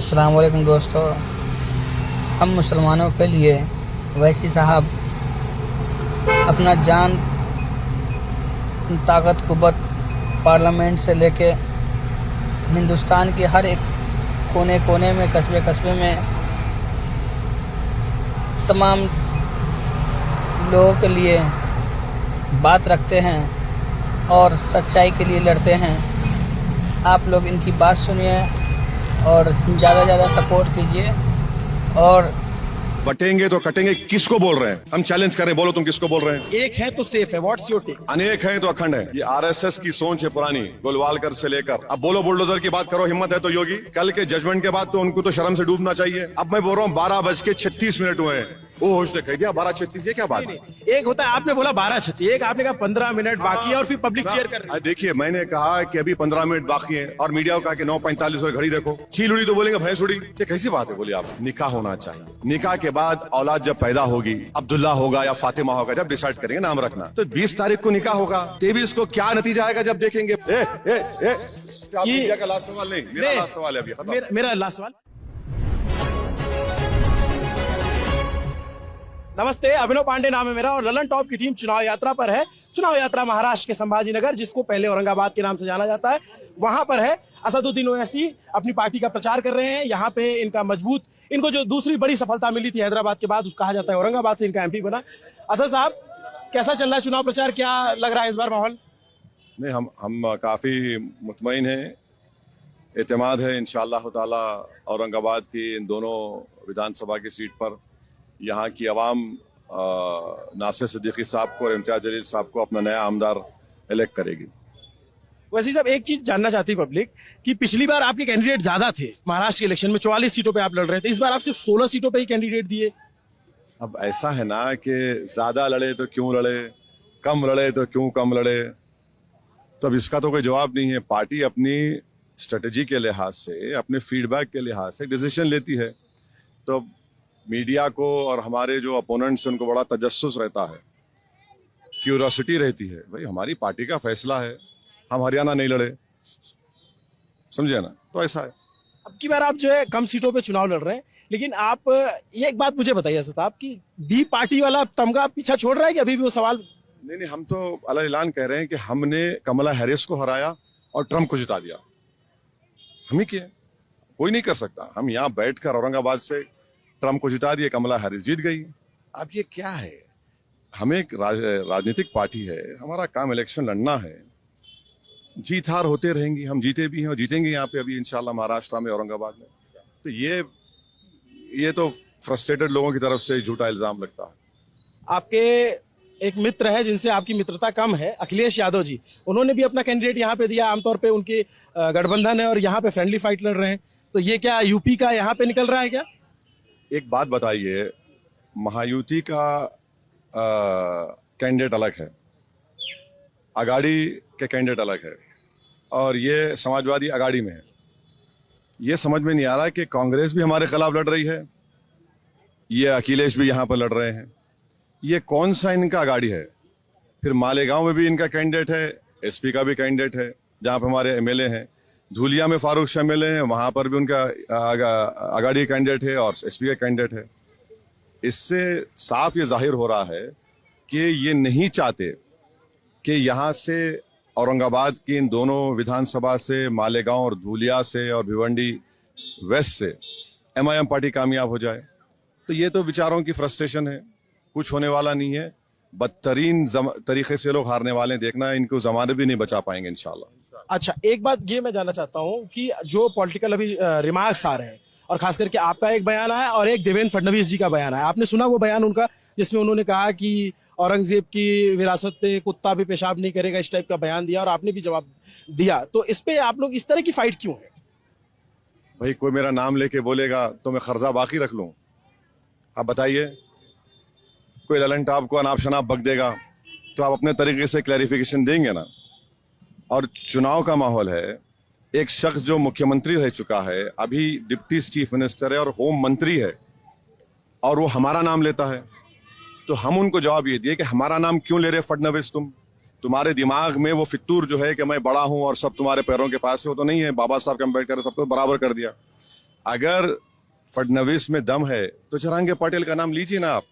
अस्सलाम वालेकुम दोस्तों। हम मुसलमानों के लिए वैसी साहब अपना जान ताकत कुव्वत पार्लियामेंट से लेके हिंदुस्तान के हर एक कोने कोने में कस्बे कस्बे में तमाम लोगों के लिए बात रखते हैं और सच्चाई के लिए लड़ते हैं। आप लोग इनकी बात सुनिए और ज़्यादा सपोर्ट कीजिए। और बटेंगे तो कटेंगे किसको बोल रहे हैं? हम चैलेंज कर रहे हैं, बोलो तुम किसको बोल रहे हैं? एक है तो सेफ है, व्हाट्स योर टेक? अनेक हैं तो अखंड है। ये आरएसएस की सोच है पुरानी, गोलवालकर से लेकर। अब बोलो बुलडोजर की बात करो, हिम्मत है तो योगी। कल के जजमेंट के बाद तो उनको तो शर्म से डूबना चाहिए। अब मैं बोल रहा हूँ 12:36 हुए हैं। वो होश ने कह दिया 12:36, ये क्या बात है? एक होता है आपने बोला 12:36, एक आपने कहा 15 मिनट बाकी है और फिर पब्लिक चेयर कर रही है। देखिए, मैंने कहा कि अभी 15 मिनट बाकी है और मीडिया को कहा कि 9:45 और घड़ी देखो। चील उड़ी तो बोलेंगे भैंस उड़ी। ये कैसी बात है? बोलिए आप। निकाह होना चाहिए। निकाह के बाद औलाद जब पैदा होगी, अब्दुल्ला होगा या फातिमा होगा, जब डिसाइड करेंगे नाम रखना, तो 20 तारीख को निकाह होगा। 23 को क्या नतीजा आएगा जब देखेंगे। मीडिया का लास्ट सवाल नहीं, मेरा लास्ट सवाल है अभी। मेरा लास्ट सवाल। नमस्ते, अभिनव पांडे नाम है मेरा और ललन टॉप की टीम चुनाव यात्रा पर है। चुनाव यात्रा महाराष्ट्र के संभाजी नगर, जिसको पहले औरंगाबाद के नाम से जाना जाता है, वहां पर है। असदुद्दीन ओवैसी अपनी पार्टी का प्रचार कर रहे हैं। यहाँ पे इनको जो दूसरी बड़ी सफलता मिली थी हैदराबाद के बाद, कहा जाता है औरंगाबाद से इनका एमपी बना। अतः साहब, कैसा चल रहा है चुनाव प्रचार? क्या लग रहा है इस बार माहौल? नहीं, हम काफी मुतमईन हैं। एतमाद है इंशाअल्लाह ताला औरंगाबाद की इन दोनों विधानसभा की सीट पर यहाँ की आवाम नासिर सिद्दीकी साहब को और इम्तियाज जलील साहब को अपना नया आमदार इलेक्ट करेगी। वैसे साहब, एक चीज जानना चाहती है पब्लिक कि पिछली बार आपके कैंडिडेट ज्यादा थे। महाराष्ट्र के इलेक्शन में 44 सीटों पे आप लड़ रहे थे, इस बार आप सिर्फ 16 सीटों पे ही कैंडिडेट दिए। अब ऐसा है ना कि ज्यादा लड़े तो क्यों लड़े, कम लड़े तो क्यों कम लड़े, तब इसका तो कोई जवाब नहीं है। पार्टी अपनी स्ट्रेटेजी के लिहाज से, अपने फीडबैक के लिहाज से डिसीजन लेती है। तो मीडिया को और हमारे जो अपोनेंट्स उनको बड़ा तजस्सुस रहता है, क्यूरियोसिटी रहती है। भाई, हमारी पार्टी का फैसला है, हम हरियाणा नहीं लड़े, समझे ना? तो ऐसा है। अब की बार आप जो है कम सीटों पे चुनाव लड़ रहे हैं, लेकिन आप ये एक बात मुझे बताइए साहब कि दी पार्टी वाला तमगा पीछा छोड़ रहा है कि अभी भी वो सवाल? नहीं, हम तो अला ऐलान कह रहे हैं कि हमने कमला हैरिस को हराया और ट्रंप को जिता दिया। हम ही किए, कोई नहीं कर सकता। हम यहाँ बैठकर औरंगाबाद से ट्रंप को जिता दिए, कमला हैरिस जीत गई। अब ये क्या है? हमें एक राजनीतिक पार्टी है, हमारा काम इलेक्शन लड़ना है। जीत हार होते रहेंगी, हम जीते भी हैं और जीतेंगे यहाँ पे अभी इंशाल्लाह महाराष्ट्र में, औरंगाबाद में। तो ये तो फ्रस्ट्रेटेड लोगों की तरफ से झूठा इल्जाम लगता है। आपके एक मित्र है जिनसे आपकी मित्रता कम है, अखिलेश यादव जी, उन्होंने भी अपना कैंडिडेट यहाँ पे दिया। आमतौर पे उनके गठबंधन है और यहाँ पे फ्रेंडली फाइट लड़ रहे हैं। तो ये क्या यूपी का यहाँ पे निकल रहा है क्या? एक बात बताइए, महायुति का कैंडिडेट अलग है, अगाड़ी के कैंडिडेट अलग है, और ये समाजवादी अगाड़ी में है। ये समझ में नहीं आ रहा कि कांग्रेस भी हमारे खिलाफ लड़ रही है, ये अखिलेश भी यहाँ पर लड़ रहे हैं। ये कौन सा इनका अगाड़ी है? फिर मालेगांव में भी इनका कैंडिडेट है, एसपी का भी कैंडिडेट है, जहाँ पे हमारे एमएलए हैं। धूलिया में फारूक शाह एमएलए हैं, वहां पर भी उनका अगाड़ी कैंडिडेट है और एसपी का कैंडिडेट है। इससे साफ ये जाहिर हो रहा है कि ये नहीं चाहते कि यहाँ से औरंगाबाद की इन दोनों विधानसभा से, मालेगांव और धूलिया से और भिवंडी वेस्ट से एमआईएम पार्टी कामयाब हो जाए। तो ये तो विचारों की फ्रस्ट्रेशन है, कुछ होने वाला नहीं है। बदतरीन तरीके से लोग हारने वाले हैं, देखना है, इनको जमाने भी नहीं बचा पाएंगे इंशाल्लाह। अच्छा, एक बात ये मैं जानना चाहता हूँ कि जो पॉलिटिकल अभी रिमार्क्स आ रहे हैं, और खास करके आपका एक बयान आया और एक देवेंद्र फडणवीस जी का बयान आया, आपने सुना वो बयान उनका, जिसमें उन्होंने कहा कि औरंगजेब की विरासत पे कुत्ता भी पेशाब नहीं करेगा, इस टाइप का बयान दिया और आपने भी जवाब दिया। तो इस पे आप लोग इस तरह की फाइट क्यों है? भाई, कोई मेरा नाम लेके बोलेगा तो मैं कर्जा बाकी रख लूं? आप बताइए। कोई ललन टॉप को अनाप शनाप बक देगा तो आप अपने तरीके से क्लैरिफिकेशन देंगे ना। और चुनाव का माहौल है, एक शख्स जो मुख्यमंत्री रह चुका है, अभी डिप्टी चीफ मिनिस्टर है और होम मंत्री है, और वो हमारा नाम लेता है, तो हम उनको जवाब ये दिए कि हमारा नाम क्यों ले रहे फडणवीस? तुम्हारे दिमाग में वो फितूर जो है कि मैं बड़ा हूं और सब तुम्हारे पैरों के पास है, वो तो नहीं है। बाबा साहब अम्बेडकर सबको बराबर कर दिया। अगर फडणवीस में दम है तो चिरांगे पाटिल का नाम लीजिए ना आप,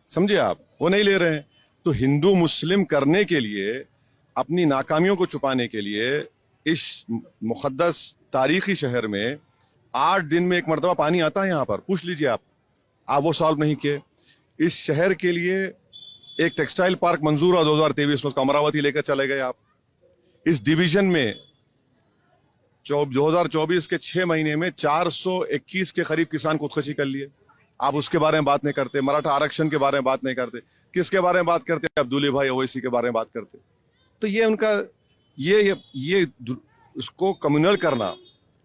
समझे आप, वो नहीं ले रहे हैं। तो हिंदू मुस्लिम करने के लिए, अपनी नाकामियों को छुपाने के लिए इस मुकद्दस तारीखी शहर में 8 दिन में एक मरतबा पानी आता है यहाँ पर, पूछ लीजिए आप वो सॉल्व नहीं किए। इस शहर के लिए एक टेक्सटाइल पार्क मंजूर हुआ 2023 में, उसको अमरावती लेकर चले गए आप। इस डिवीजन में 2024 के 6 महीने में 421 के करीब किसान खुदकुशी कर लिए। आप उसके बारे में बात नहीं करते, मराठा आरक्षण के बारे में बात नहीं करते, किसके बारे में बात करते? अब्दुल्ले भाई ओवैसी के बारे में बात करते। तो ये उनका ये उसको कम्युनल करना,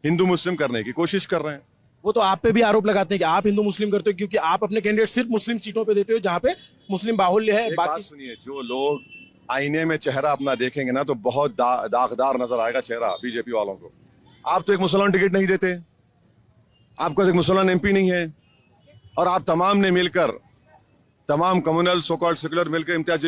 हिंदू मुस्लिम करने की कोशिश कर रहे हैं। वो तो आप पे भी आरोप लगाते हैं कि आप हिंदू मुस्लिम करते हो, क्योंकि आप अपने कैंडिडेट सिर्फ मुस्लिम सीटों पे देते हो जहां पे मुस्लिम बाहुल्य है। एक बात सुनिए, जो लोग आईने में चेहरा अपना देखेंगे ना तो बहुत दागदार नजर आएगा चेहरा बीजेपी वालों को। आप तो एक मुसलमान टिकट नहीं देते, आपका एक मुसलमान एमपी नहीं है, और आप तमाम ने मिलकर, तमाम कम्युनल सो कॉल्ड सेक्युलर मिलकर इम्तियाज